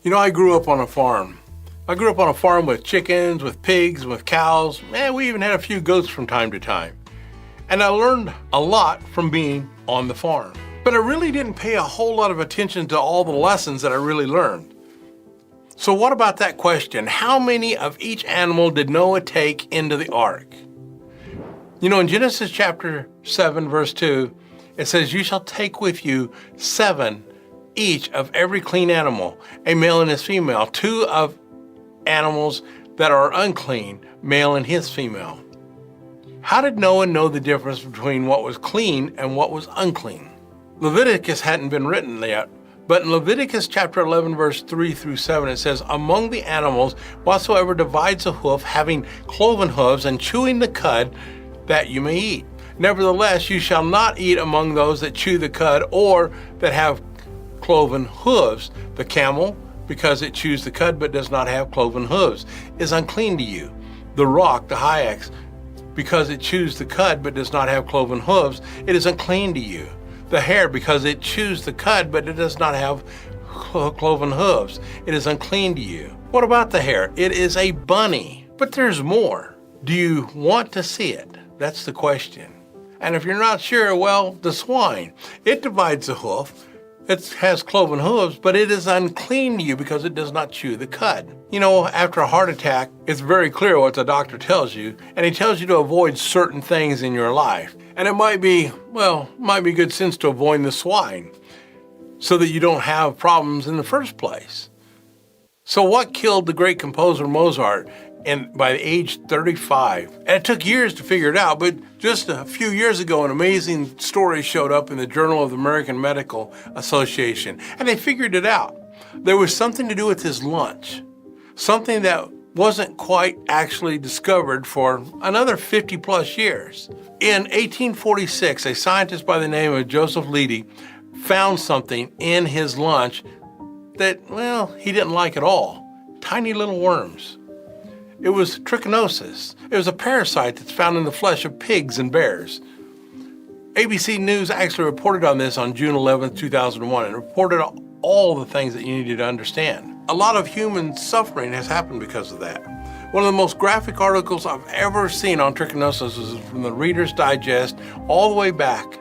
You know, I grew up on a farm. I grew up on a farm with chickens, with pigs, with cows, and we even had a few goats from time to time. And I learned a lot from being on the farm. But I really didn't pay a whole lot of attention to all the lessons that I really learned. So what about that question? How many of each animal did Noah take into the ark? You know, in Genesis chapter 7, verse 2, it says, "You shall take with you 7 each of every clean animal, a male and his female, 2 of animals that are unclean, male and his female." How did Noah know the difference between what was clean and what was unclean? Leviticus hadn't been written yet, but in Leviticus chapter 11, verse 3 through 7, it says, "Among the animals, whatsoever divides a hoof, having cloven hooves and chewing the cud, that you may eat. Nevertheless, you shall not eat among those that chew the cud or that have cloven hooves. The camel, because it chews the cud but does not have cloven hooves, is unclean to you. The rock, the hyax, because it chews the cud but does not have cloven hooves, it is unclean to you. The hare, because it chews the cud but it does not have cloven hooves, it is unclean to you." What about the hare? It is a bunny. But there's more. Do you want to see it? That's the question. And if you're not sure, well, the swine. It divides the hoof. It has cloven hooves, but it is unclean to you because it does not chew the cud. You know, after a heart attack, it's very clear what the doctor tells you, and he tells you to avoid certain things in your life. And it might be good sense to avoid the swine so that you don't have problems in the first place. So what killed the great composer Mozart by age 35? And it took years to figure it out, but just a few years ago, an amazing story showed up in the Journal of the American Medical Association, and they figured it out. There was something to do with his lunch, something that wasn't quite actually discovered for another 50 plus years. In 1846, a scientist by the name of Joseph Leidy found something in his lunch that, well, he didn't like at all. Tiny little worms. It was trichinosis. It was a parasite that's found in the flesh of pigs and bears. ABC News actually reported on this on June 11, 2001, and reported all the things that you needed to understand. A lot of human suffering has happened because of that. One of the most graphic articles I've ever seen on trichinosis is from the Reader's Digest all the way back.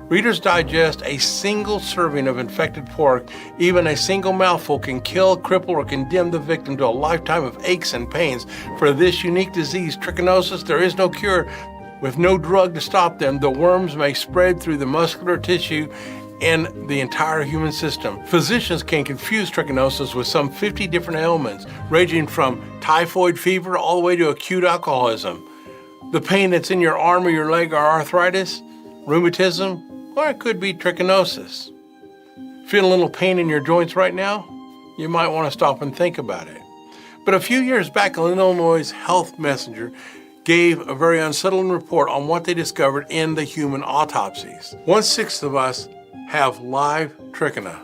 Reader's Digest, a single serving of infected pork, even a single mouthful, can kill, cripple, or condemn the victim to a lifetime of aches and pains. For this unique disease, trichinosis, there is no cure. With no drug to stop them, the worms may spread through the muscular tissue in the entire human system. Physicians can confuse trichinosis with some 50 different ailments, ranging from typhoid fever all the way to acute alcoholism. The pain that's in your arm or your leg are arthritis, rheumatism, or it could be trichinosis. Feel a little pain in your joints right now? You might want to stop and think about it. But a few years back, Illinois' Health Messenger gave a very unsettling report on what they discovered in the human autopsies. 1/6 of us have live trichina.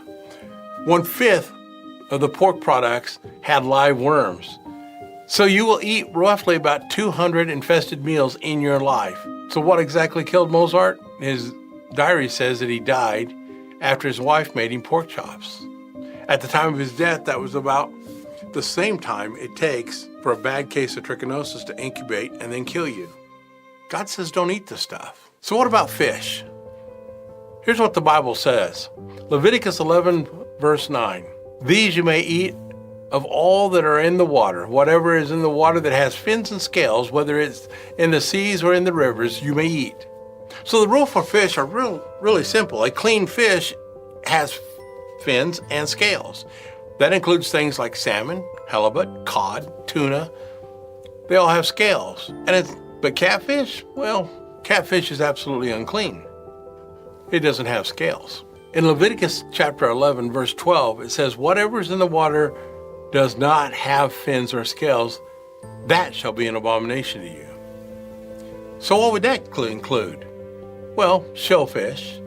1/5 of the pork products had live worms. So you will eat roughly about 200 infested meals in your life. So what exactly killed Mozart? His diary says that he died after his wife made him pork chops. At the time of his death, that was about the same time it takes for a bad case of trichinosis to incubate and then kill you. God says don't eat this stuff. So what about fish? Here's what the Bible says. Leviticus 11, verse 9. "These you may eat of all that are in the water. Whatever is in the water that has fins and scales, whether it's in the seas or in the rivers, you may eat." So the rule for fish are really simple. A clean fish has fins and scales. That includes things like salmon, halibut, cod, tuna. They all have scales. But catfish? Well, catfish is absolutely unclean. It doesn't have scales. In Leviticus chapter 11, verse 12, it says, "Whatever is in the water does not have fins or scales, that shall be an abomination to you." So what would that include? Well, shellfish.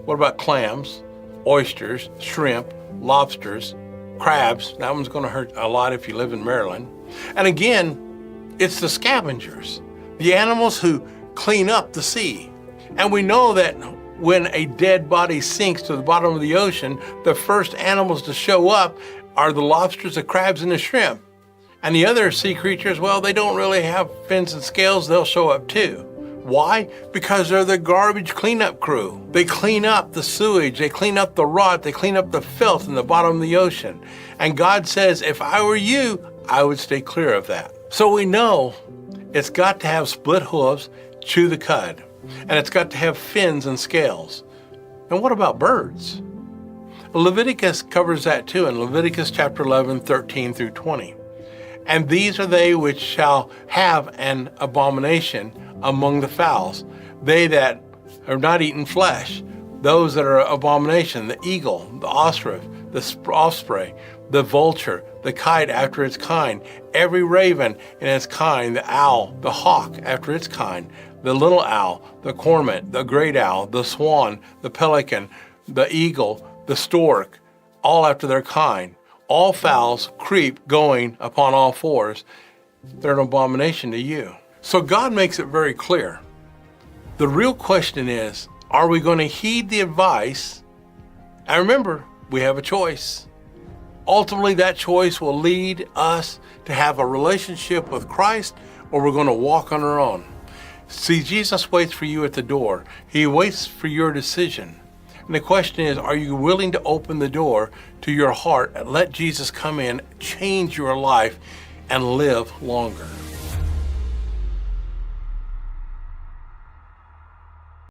What about clams, oysters, shrimp, lobsters, crabs? That one's going to hurt a lot if you live in Maryland. And again, it's the scavengers, the animals who clean up the sea. And we know that when a dead body sinks to the bottom of the ocean, the first animals to show up are the lobsters, the crabs, and the shrimp. And the other sea creatures, well, they don't really have fins and scales. They'll show up too. Why? Because they're the garbage cleanup crew. They clean up the sewage, they clean up the rot, they clean up the filth in the bottom of the ocean. And God says, if I were you, I would stay clear of that. So we know it's got to have split hooves, chew the cud, and it's got to have fins and scales. And what about birds? Leviticus covers that too in Leviticus chapter 11, 13 through 20. And these are they which shall have an abomination among the fowls, they that have not eaten flesh, those that are abomination, the eagle, the ostrich, the osprey, the vulture, the kite after its kind, every raven in its kind, the owl, the hawk after its kind, the little owl, the cormorant, the great owl, the swan, the pelican, the eagle, the stork, all after their kind. All fowls creep going upon all fours. They're an abomination to you. So God makes it very clear. The real question is, are we going to heed the advice? And remember, we have a choice. Ultimately, that choice will lead us to have a relationship with Christ, or we're going to walk on our own. See, Jesus waits for you at the door. He waits for your decision. And the question is, are you willing to open the door to your heart and let Jesus come in, change your life, and live longer?